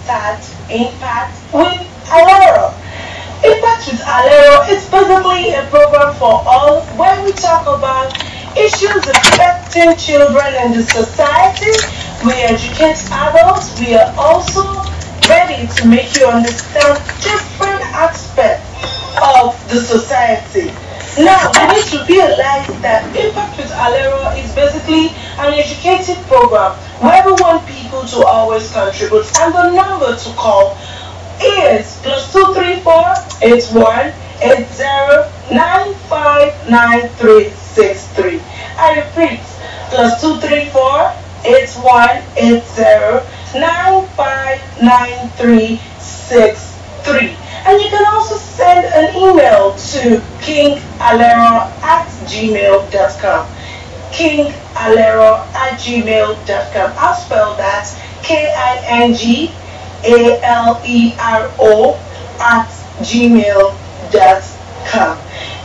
start Impact with Alero. Impact with Alero is basically a program for all where we talk about issues affecting children in the society. We educate adults. We are also ready to make you understand different aspects of the society. Now, you need to realize that Impact with Alero is basically an educative program where we want people to always contribute. And the number to call is +234-8180-959363. I repeat, +234-8180-959363. And you can also send an email to kingalero@gmail.com. kingalero@gmail.com. I'll spell that KINGALERO@gmail.com.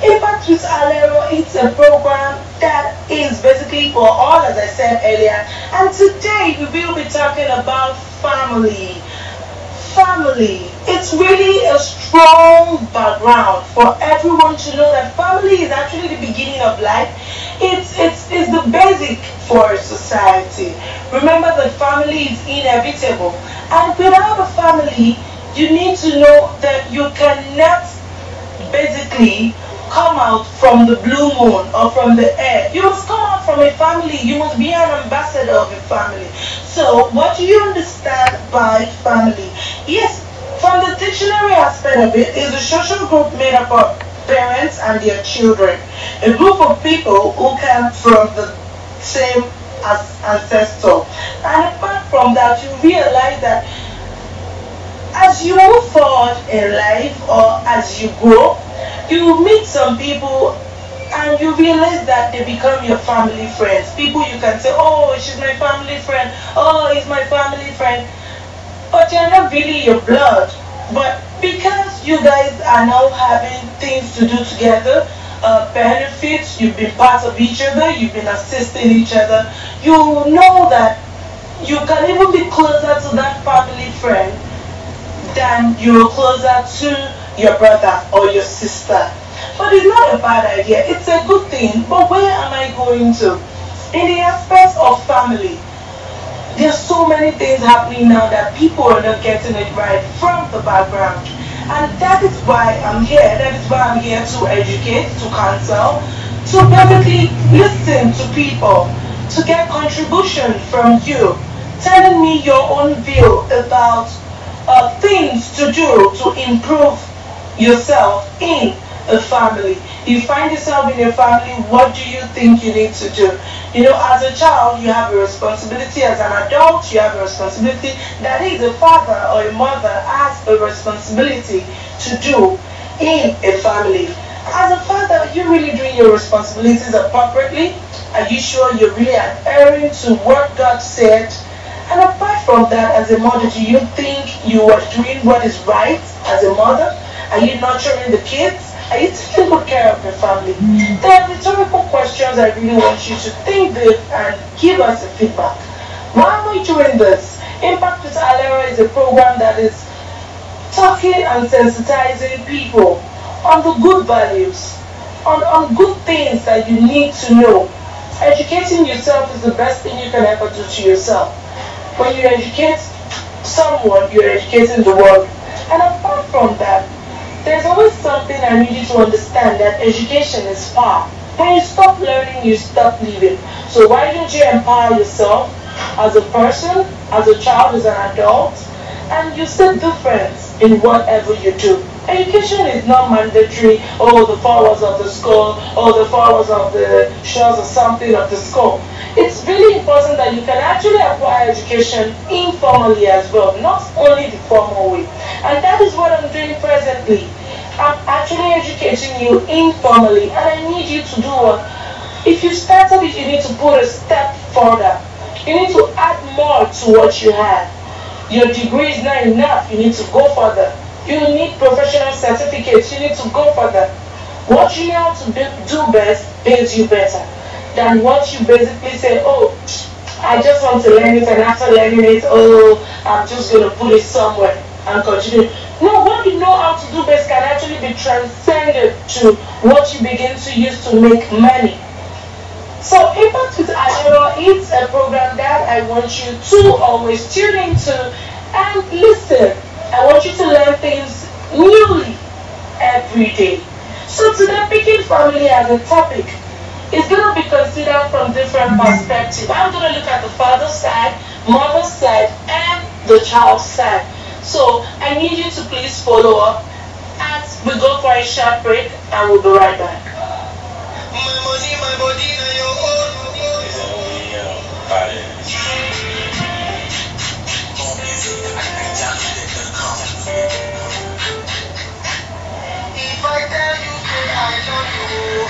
Impact with Alero is a program that is basically for all, as I said earlier. And today we will be talking about family. Family. It's really a strong background for everyone to know that family is actually the beginning of life. It's the basic for a society. Remember that family is inevitable. And without a family, you need to know that you cannot basically come out from the blue moon or from the air. You must come out from a family. You must be an ambassador of a family. So what do you understand by family? Yes, from the dictionary aspect of it, is a social group made up of parents and their children. A group of people who come from the same as ancestor. And apart from that, you realize that as you move forward in life or as you grow, you meet some people and you realize that they become your family friends. People you can say, oh, she's my family friend, oh, he's my family friend. But they're not really your blood. But because you guys are now having things to do together, benefits, you've been part of each other, you've been assisting each other, you know that you can even be closer to that family friend than you're closer to your brother or your sister. But it's not a bad idea, it's a good thing. But where am I going to? In the aspects of family, there's so many things happening now that people are not getting it right from the background. And that is why I'm here. That is why I'm here to educate, to counsel, to basically listen to people, to get contribution from you, telling me your own view about things to do to improve yourself in a family. You find yourself in a family, what do you think you need to do? You know, as a child, you have a responsibility. As an adult, you have a responsibility. That is, a father or a mother has a responsibility to do in a family. As a father, are you really doing your responsibilities appropriately? Are you sure you're really adhering to what God said? And apart from that, as a mother, do you think you are doing what is right as a mother? Are you nurturing the kids? Are you taking good care of your family? There are rhetorical questions I really want you to think deep and give us a feedback. Why am I doing this? Impact with Alero is a program that is talking and sensitizing people on the good values, on good things that you need to know. Educating yourself is the best thing you can ever do to yourself. When you educate someone, you're educating the world. And apart from that, there's always something I need you to understand, that education is far. When you stop learning, you stop living. So why don't you empower yourself as a person, as a child, as an adult, and you see difference in whatever you do. Education is not mandatory, oh, the 4 hours of the school, or the 4 hours of the shows or something of the school. It's really important that you can actually acquire education informally as well, not only the formal way. And that is what I'm doing presently. I'm actually educating you informally, and I need you to do what? If you started it, you need to put a step further. You need to add more to what you have. Your degree is not enough, you need to go further. You need professional certificates, you need to go further. What you know how to do best pays you better than what you basically say, oh, I just want to learn it, and after learning it, oh, I'm just going to put it somewhere and continue. No, what you know how to do best can actually be transcended to what you begin to use to make money. So Impact with Alero is a program that I want you to always tune into and listen. I want you to learn things newly every day. So today, picking family as a topic is going to be considered from different perspectives. I'm going to look at the father's side, mother's side, and the child's side. So I need you to please follow up as we go for a short break, and we'll be right back. My money, my body, now your own. If I tell you that I love you,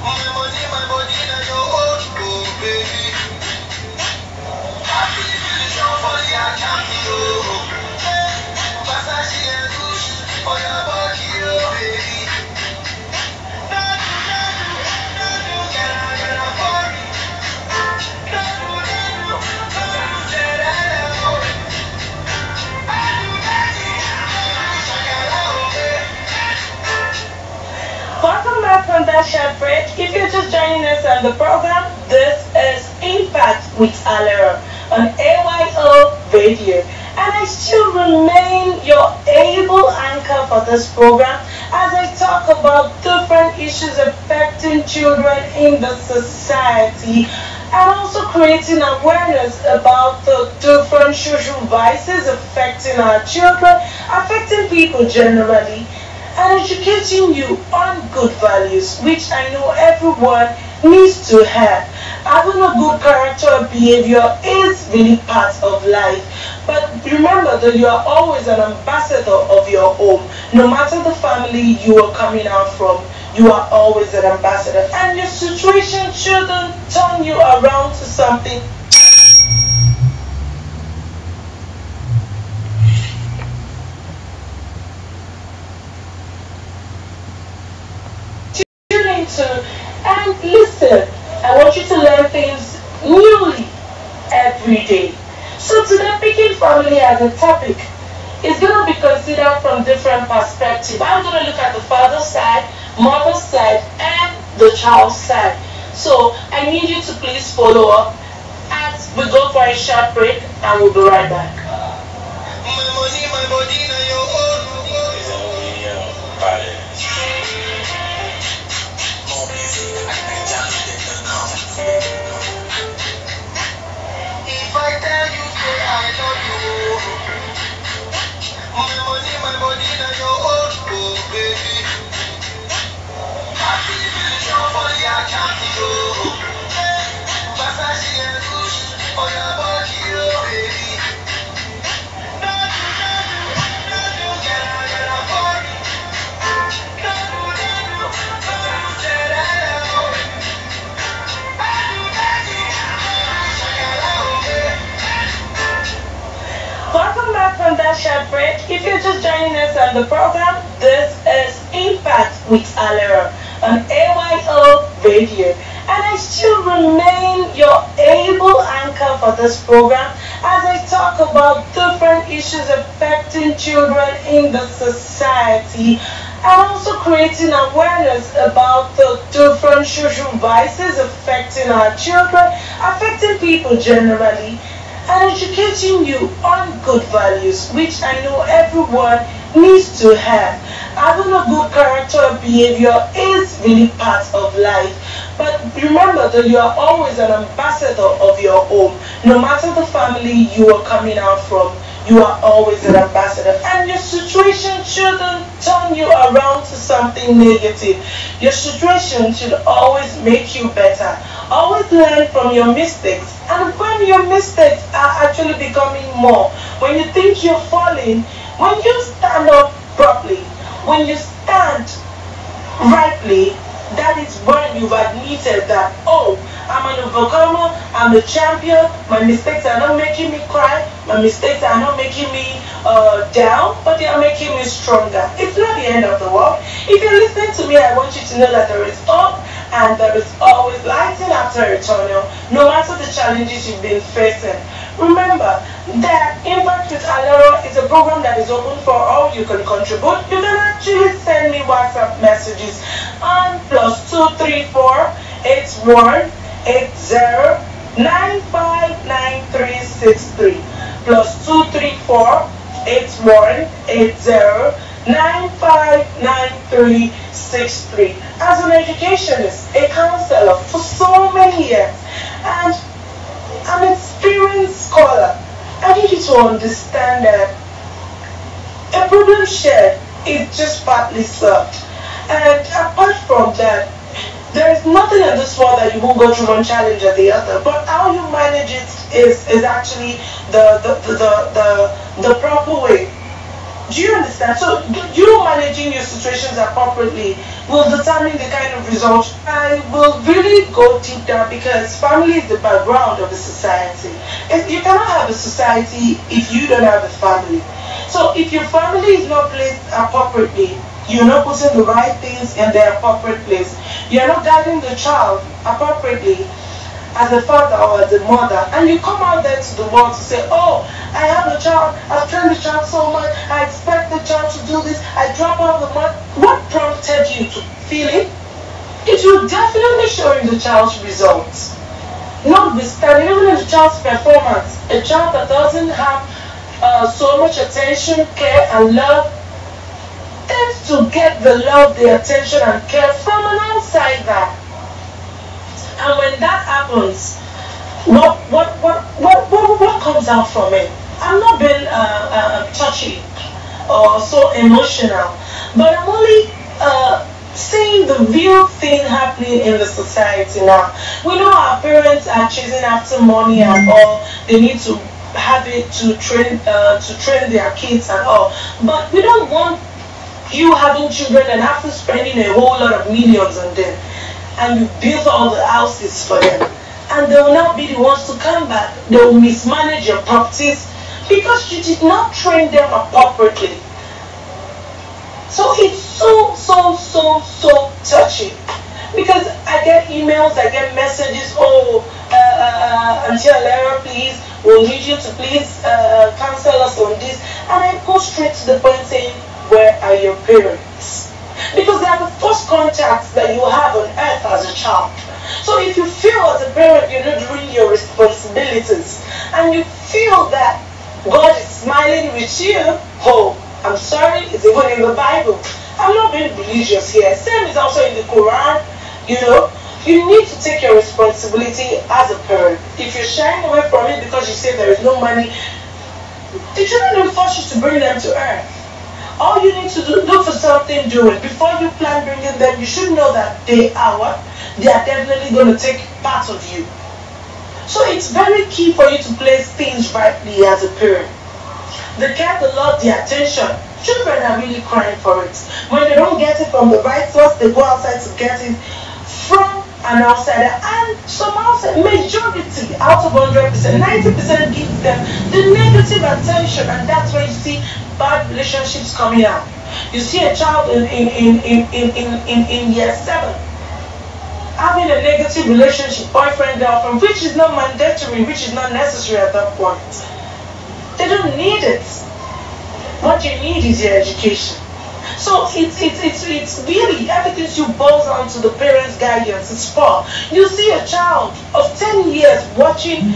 my money, my body, now your own, oh baby. I feel the for the account, Versace and Gucci for your body, oh baby. Welcome back from that short break. If you're just joining us on the program, this is Impact with Alero on A.Y.O Radio. And I still remain your able anchor for this program as I talk about different issues affecting children in the society and also creating awareness about the different social vices affecting our children, affecting people generally, and educating you on good values, which I know everyone needs to have. Having a good character or behavior is really part of life. But remember that you are always an ambassador of your home. No matter the family you are coming out from, you are always an ambassador. And your situation shouldn't turn you around to something. And listen, I want you to learn things newly every day. So today, picking family as a topic is going to be considered from different perspectives. I'm going to look at the father's side, mother's side, and the child's side. So I need you to please follow up as we go for a short break, and we'll be right back. My money, my body, now your own. If I tell you that I love you, my money, my body, now your own, oh baby. I feel the for the account, Versace and Gucci for your body, oh baby. Welcome back from that short break. If you're just joining us on the program, this is Impact with Alero on A.Y.O Radio. And I still remain your able anchor for this program as I talk about different issues affecting children in the society and also creating awareness about the different social vices affecting our children, affecting people generally, and educating you on good values, which I know everyone needs to have. Having a good character or behavior is really part of life. But remember that you are always an ambassador of your home. No matter the family you are coming out from, you are always an ambassador. And your situation shouldn't turn you around to something negative. Your situation should always make you better. Always learn from your mistakes. And when your mistakes are actually becoming more, when you think you're falling, when you stand up properly, when you stand rightly, that is when you've admitted that, oh, I'm an overcomer, I'm a champion, my mistakes are not making me cry, my mistakes are not making me down, but they are making me stronger. It's not the end of the world. If you're listening to me, I want you to know that there is hope, and there is always lighting after a tunnel, no matter the challenges you've been facing. Remember that Impact with Alero is a program that is open for all. You can contribute. You can actually send me WhatsApp messages on +234-8180-959363 +234-8180-959363. As an educationist, a counselor for so many years, and an experienced scholar, I need you to understand that a problem shared is just partly solved. And apart from that, there is nothing in this world that you won't go through one challenge or the other. But how you manage it is actually the proper way. Do you understand? So you managing your situations appropriately will determine the kind of results. I will really go deep down because family is the background of a society. You cannot have a society if you don't have a family. So if your family is not placed appropriately, you're not putting the right things in their appropriate place, you're not guiding the child appropriately as a father or as a mother, and you come out there to the world to say, oh, I have a child, I've trained the child so much, I expect the child to do this, I drop off the month. What prompted you to feel it? It will definitely show in the child's results. Notwithstanding, even in the child's performance, a child that doesn't have so much attention, care, and love tends to get the love, the attention, and care from an outsider. And when that happens, what comes out from it? I'm not being touchy or so emotional, but I'm only seeing the real thing happening in the society now. We know our parents are chasing after money and all. They need to have it to train their kids and all. But we don't want you having children and after spending a whole lot of millions on them, and you build all the houses for them, and they will not be the ones to come back. They will mismanage your properties because you did not train them appropriately. So it's so touchy, because I get emails, I get messages, oh, Auntie Alero, please, we'll need you to please counsel us on this, and I go straight to the point saying, where are your parents? Because they are the first contacts that you have on earth as a child. So if you feel as a parent you're not doing your responsibilities, and you feel that God is smiling with you, oh, I'm sorry, it's even in the Bible. I'm not being religious here. Same is also in the Quran. You know, you need to take your responsibility as a parent. If you're shying away from it because you say there is no money, the children will force you to bring them to earth. All you need to do, look for something doing. Before you plan bringing them, you should know that they are what? They are definitely going to take part of you. So it's very key for you to place things rightly as a parent. The care, the love, the attention. Children are really crying for it. When they don't get it from the right source, they go outside to get it from an outsider. And some outside, majority out of 100%, 90% gives them the negative attention, and that's where you see bad relationships coming out. You see a child in year 7 having a negative relationship, boyfriend, girlfriend, which is not mandatory, which is not necessary at that point. They don't need it. What you need is your education. So it's really everything you boils down to the parents' guidance. It's for you see a child of 10 years watching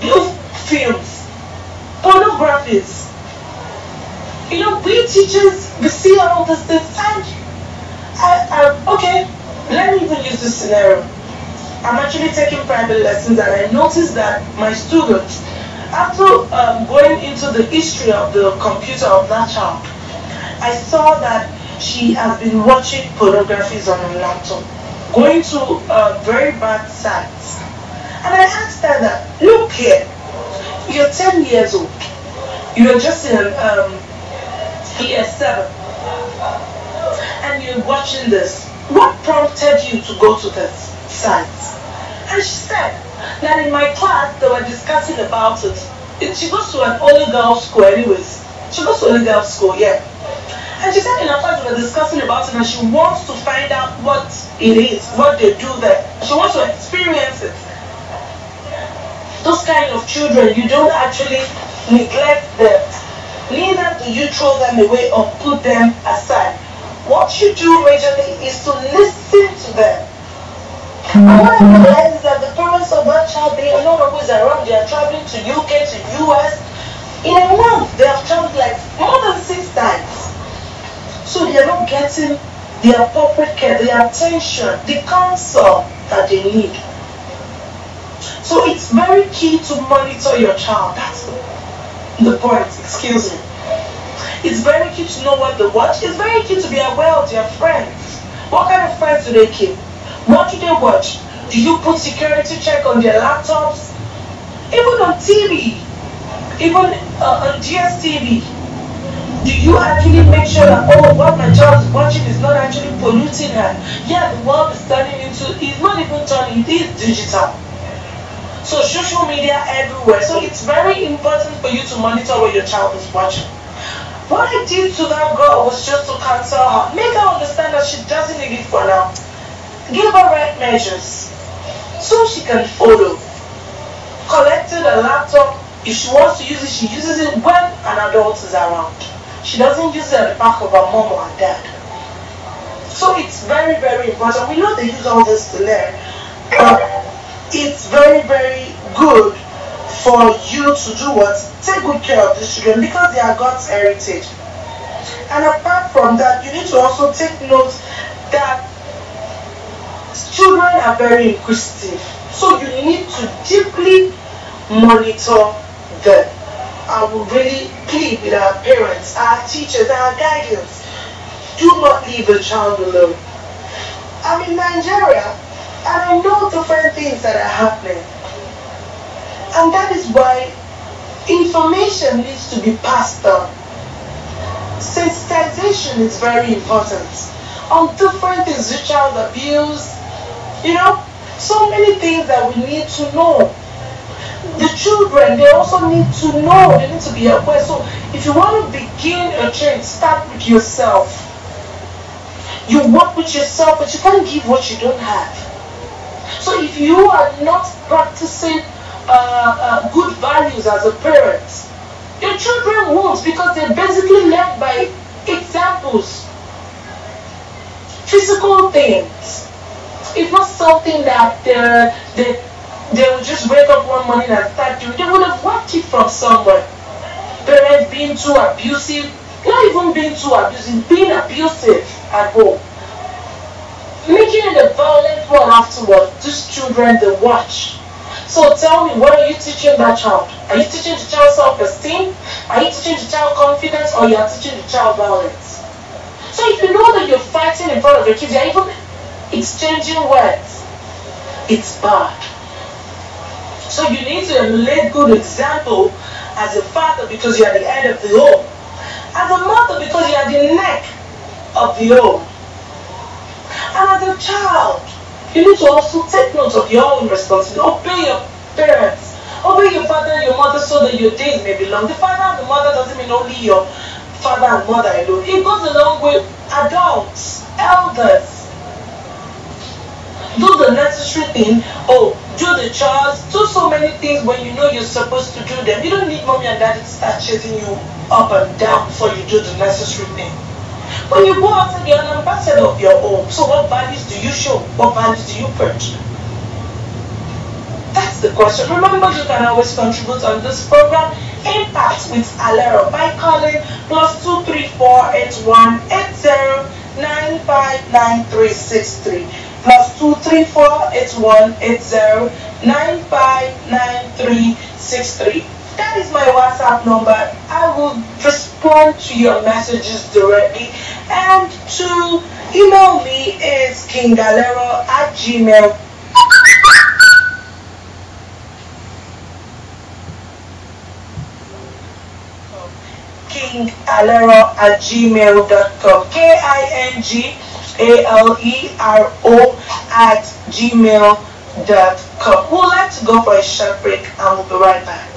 blue films, pornographies. You know, we teachers, we see all these things, and okay, let me even use this scenario. I'm actually taking private lessons, and I noticed that my students, after going into the history of the computer of that child, I saw that she has been watching pornographies on her laptop, going to very bad sites. And I asked her that, look here, you're 10 years old, you're just in year 7, and you're watching this. What prompted you to go to this site? And she said that in my class they were discussing about it. She goes to an only girls school anyways. She goes to only girls school, yeah. And And she said in her class we were discussing about it and she wants to find out what it is, what they do there. She wants to experience it. Those kind of children, you don't actually neglect them. Neither do you throw them away or put them aside. What you do majorly is to listen to them. And what I realize is that the parents of that child, they are not always around. They are traveling to UK, to US. In a month, they have traveled like more than 6 times. So they are not getting the appropriate care, the attention, the counsel that they need. So it's very key to monitor your child. That's the point, excuse me. It's very key to know what they watch. It's very key to be aware of their friends. What kind of friends do they keep? What do they watch? Do you put security check on their laptops? Even on TV, even on GSTV. Do you actually make sure that, oh, what my child is watching is not actually polluting her? Yeah, the world is turning into, it's not even turning, it is digital. So social media everywhere. So it's very important for you to monitor what your child is watching. What I did to that girl was just to counsel her, make her understand that she doesn't need it for now. Give her right measures so she can follow. Collected a laptop. If she wants to use it, she uses it when an adult is around. She doesn't use it at the back of her mom or her dad. So it's very, very important. We know they use all this to learn, but it's very, very good for you to do what? Take good care of these children because they are God's heritage. And apart from that, you need to also take note that children are very inquisitive. So you need to deeply monitor them. I will really plead with our parents, our teachers, our guardians. Do not leave a child alone. I'm in Nigeria and I know different things that are happening. And that is why information needs to be passed on. Sensitization is very important on different things, child abuse, so many things that we need to know. The children, they also need to know, they need to be aware. So if you want to begin a change, start with yourself. You work with yourself, but you can't give what you don't have. So if you are not practicing good values as a parent, your children won't, because they're basically led by examples. Physical things. It's not something that they will just wake up one morning and start doing. They would have watched it from somewhere. Parents being too abusive, not even being too abusive, being abusive at home. Making it a violent one afterwards. These children, they watch. So tell me, what are you teaching that child? Are you teaching the child self-esteem? Are you teaching the child confidence? Or you are teaching the child violence? So if you know that you're fighting in front of your kids, you're even exchanging words, it's bad. So you need to emulate good example as a father, because you are the head of the home. As a mother, because you are the neck of the home. And as a child, you need to also take note of your own responsibility. Obey your parents. Obey your father and your mother so that your days may be long. The father and the mother doesn't mean only your father and mother alone. It goes along with adults, elders. Do the necessary thing. Oh, do the chores. Do so many things when you know you're supposed to do them. You don't need mommy and daddy to start chasing you up and down before you do the necessary thing. When you go outside, you're an ambassador of your home. So what values do you show? What values do you preach? That's the question. Remember, you can always contribute on this program, Impact with Alero, by calling +234 81 80 959363. +234 81 80 959363. That is my WhatsApp number. I will respond to your messages directly. And to email me is kingalero@gmail.com. kingalero@gmail.com. KINGALERO@gmail.com. We'd like to go for a short break and we'll be right back.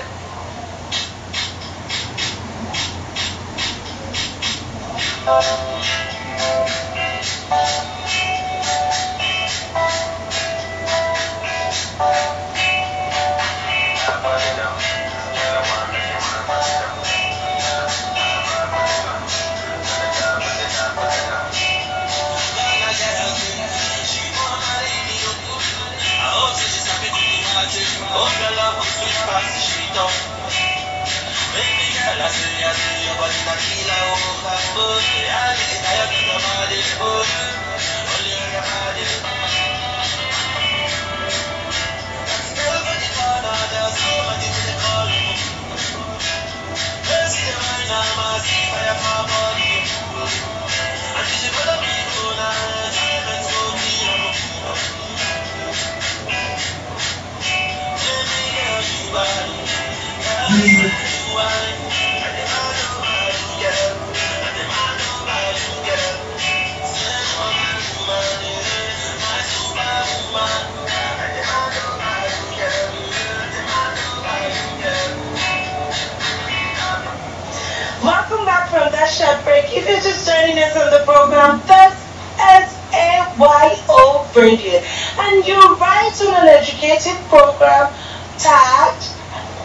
joining us on the program. This is A.Y.O Radio, and you're right on an educative program tagged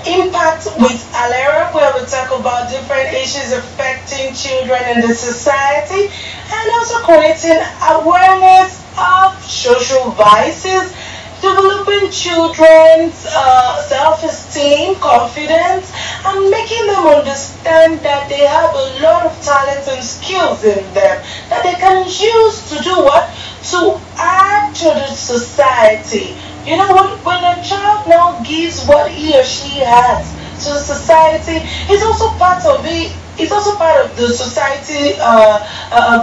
Impact with Alero, where we talk about different issues affecting children in the society and also creating awareness of social vices, developing children's self-esteem, confidence, and making them understand that they have a lot of talents and skills in them that they can use to do what? To add to the society. You know what? When a child now gives what he or she has to the society, it's also part of it. It's also part of the society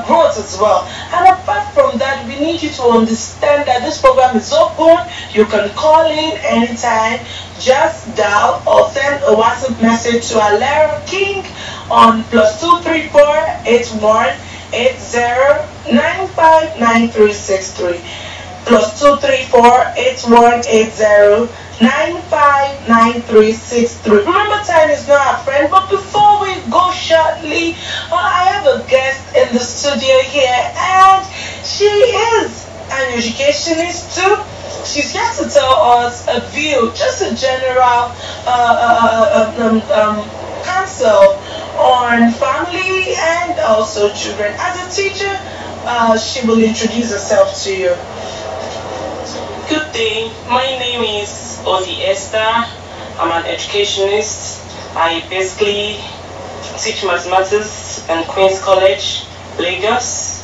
growth as well. And apart from that, we need you to understand that this program is open. You can call in anytime. Just dial or send a WhatsApp message to Alero King on +234-8180-959363. +234-8180-959363. Remember, time is not our friend. But before we go shortly, I have a guest in the studio here, and she is an educationist too. She's here to tell us a view, just a general counsel on family and also children. As a teacher, she will introduce herself to you. Good day, my name is Ozzy Esther. I'm an educationist. I basically teach mathematics in Queen's College, Lagos.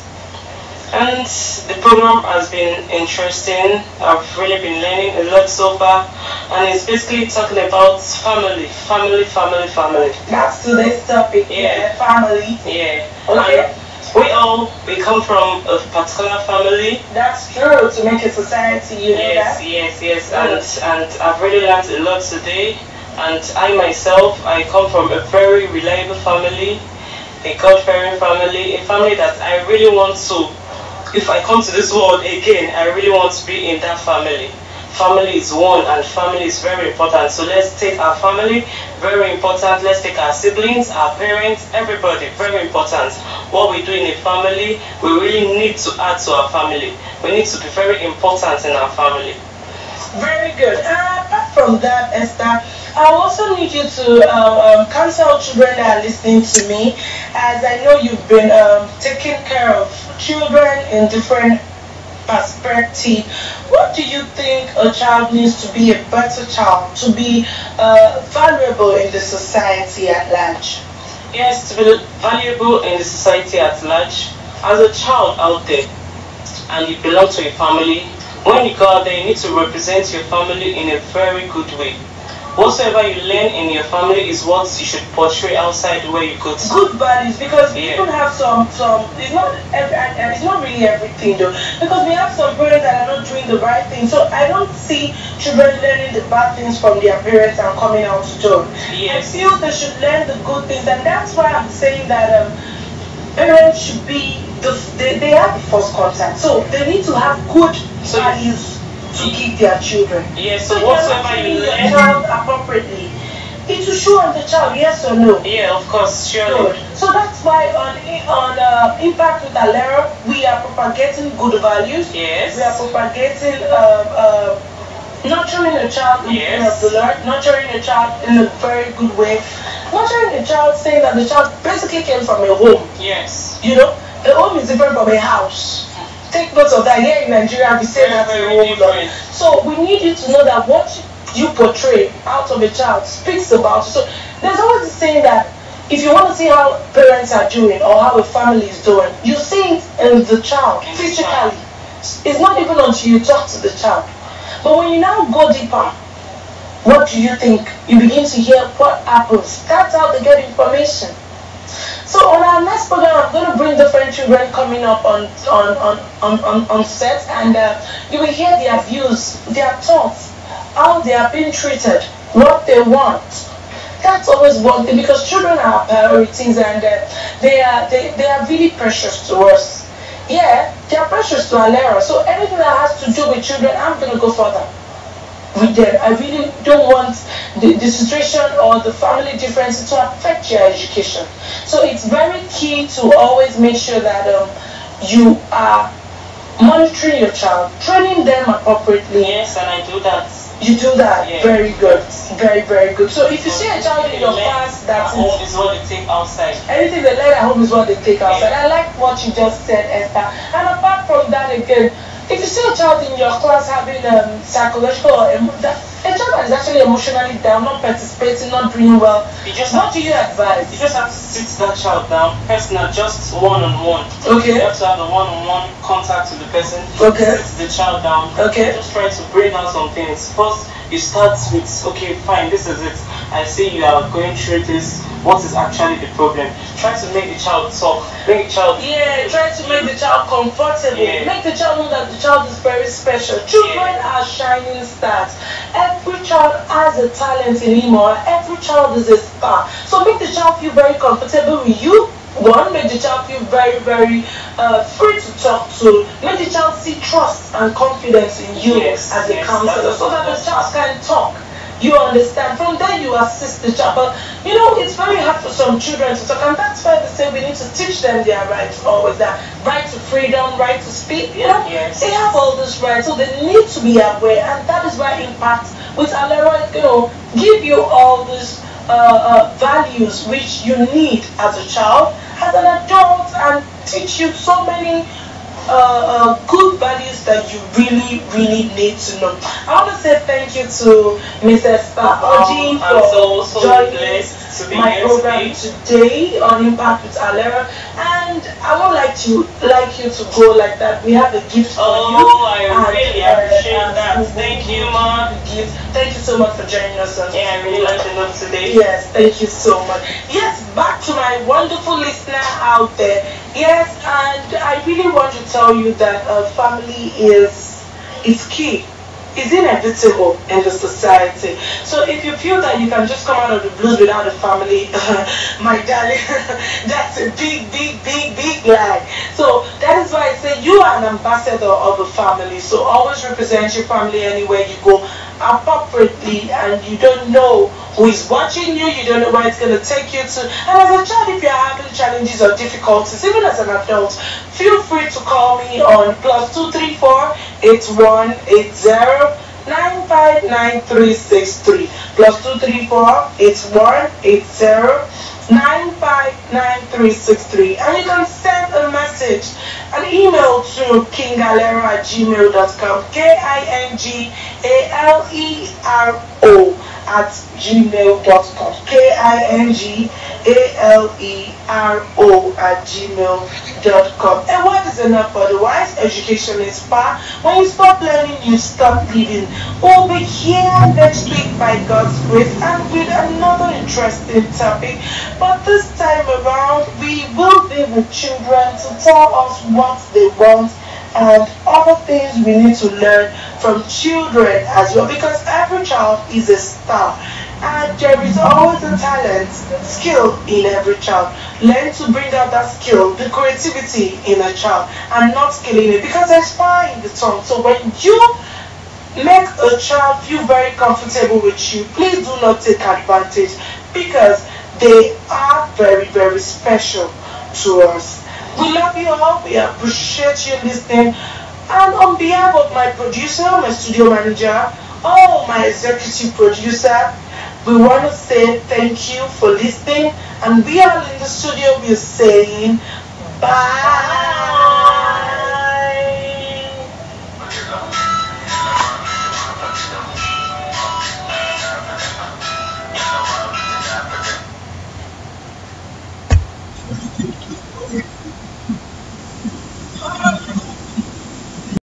And the program has been interesting. I've really been learning a lot so far. And it's basically talking about family. That's today's topic, yeah, family. Yeah. Okay. We come from a particular family. That's true, to make a society, you know that? Yes. And I've really learned a lot today. And I myself, I come from a very reliable family, a God-fearing family, a family that I really want to, if I come to this world again, I really want to be in that family. Family is one, and family is very important. So let's take our family, very important. Let's take our siblings, our parents, everybody, very important. What we do in a family, we really need to add to our family. We need to be very important in our family. Very good. Apart from that, Esther, I also need you to counsel children that are listening to me, as I know you've been taking care of children in different perspective. What do you think a child needs to be a better child, to be valuable in the society at large? Yes, to be valuable in the society at large. As a child out there, and you belong to a family, when you go out there, you need to represent your family in a very good way. Whatsoever you learn in your family is what you should portray outside where you go to. Good values, because people have some it's not really everything though, because we have some parents that are not doing the right thing. So I don't see children learning the bad things from their parents and coming out to join. Yes. I feel they should learn the good things, and that's why I'm saying that parents should be they have the first contact, so they need to have good values to give their children. Yes, so whatsoever you learn, your child appropriately, it will show on the child, yes or no? Yeah, of course, surely. Good. So that's why on Impact with Alero, we are propagating good values. Yes. We are propagating nurturing a child in the way of the Lord, nurturing a child in a very good way, nurturing a child, saying that the child basically came from a home. Yes. You know, a home is different from a house. Take note of that. Here in Nigeria, we say that a home. So we need you to know that what you portray out of a child speaks about you. So there's always the saying that if you want to see how parents are doing or how a family is doing, you see it in the child physically. It's not even until you talk to the child. But when you now go deeper, what do you think? You begin to hear what happens. That's how they get information. So on our next program, I'm going to bring different children coming up on set, and you will hear their views, their thoughts, how they are being treated, what they want. That's always one thing, because children are our priorities, and they are really precious to us. Yeah, they are precious to Alero. So anything that has to do with children, I'm going to go further. with them. I really don't want the situation or the family differences to affect your education. So it's very key to always make sure that you are monitoring your child, training them appropriately. Yes, and I do that. You do that. Yeah. Very good. Very, very good. So if you see a child in your class that is what they take outside. Anything they learn at home is what they take outside. I like what you just said, Esther. And apart from that, again, if you see a child in your class having psychological or a child that is actually emotionally down, not participating, not doing well, what do you advise? You just have to sit that child down, personal, just one-on-one. Okay. You have to have a one-on-one contact with the person. Okay. Sit the child down. Okay. Just try to bring out some things. First, you start with, okay, fine, this is it. I see you are going through this. What is actually the problem? Try to make the child talk. Make the child... Yeah, try to make the child comfortable. Yeah. Make the child know that the child is very special. Children are shining stars. Every child has a talent in him, or every child is a star. So make the child feel very comfortable with you. One, make the child feel very, very free to talk to. Make the child see trust and confidence in you as a counselor, so that the child can talk. You understand? From there you assist the child. But you know, it's very hard for some children to talk, and that's why they say we need to teach them their rights always. That right to freedom, right to speak, you know, they have all these rights, so they need to be aware, and that is why Impact with Alero, you know, give you all these values which you need as a child, as an adult, and teach you so many good values that you really, really need to know. I want to say thank you to Mrs. Oji for joining my program today on Impact with Alero, and I would like you to go like that. We have a gift for you. Oh, I really appreciate that. Thank you, Mom. Thank you so much for joining us on. Yeah, I really liked the note today. Yes, thank you so much. Yes, back to my wonderful listener out there. Yes, and I really want to tell you that family is key. Is inevitable in the society. So if you feel that you can just come out of the blues without a family, my darling, that's a big, big, big, big lie. So that is why I say you are an ambassador of a family. So always represent your family anywhere you go appropriately, and you don't know who is watching you, you don't know where it's going to take you to. And as a child, if you're having challenges or difficulties, even as an adult, feel free to call me on +234 8180 959363 +234 8180 959363, and you can send a message, an email to kingalero@gmail.com, KINGALERO@gmail.com, KINGALERO@gmail.com. And what is enough otherwise? Education is far. When you stop learning, you stop living. We'll be here next week by God's grace and with another interesting topic. But this time around, we will be with children to tell us what they want and other things we need to learn from children as well, because every child is a star. And there is always a talent, skill in every child. Learn to bring out that skill, the creativity in a child, and not killing it, because there's fire in the tongue. So when you make a child feel very comfortable with you, please do not take advantage, because they are very, very special to us. We love you all. We appreciate you listening. And on behalf of my producer, my studio manager, my executive producer, we want to say thank you for listening. And we are in the studio, we're saying bye.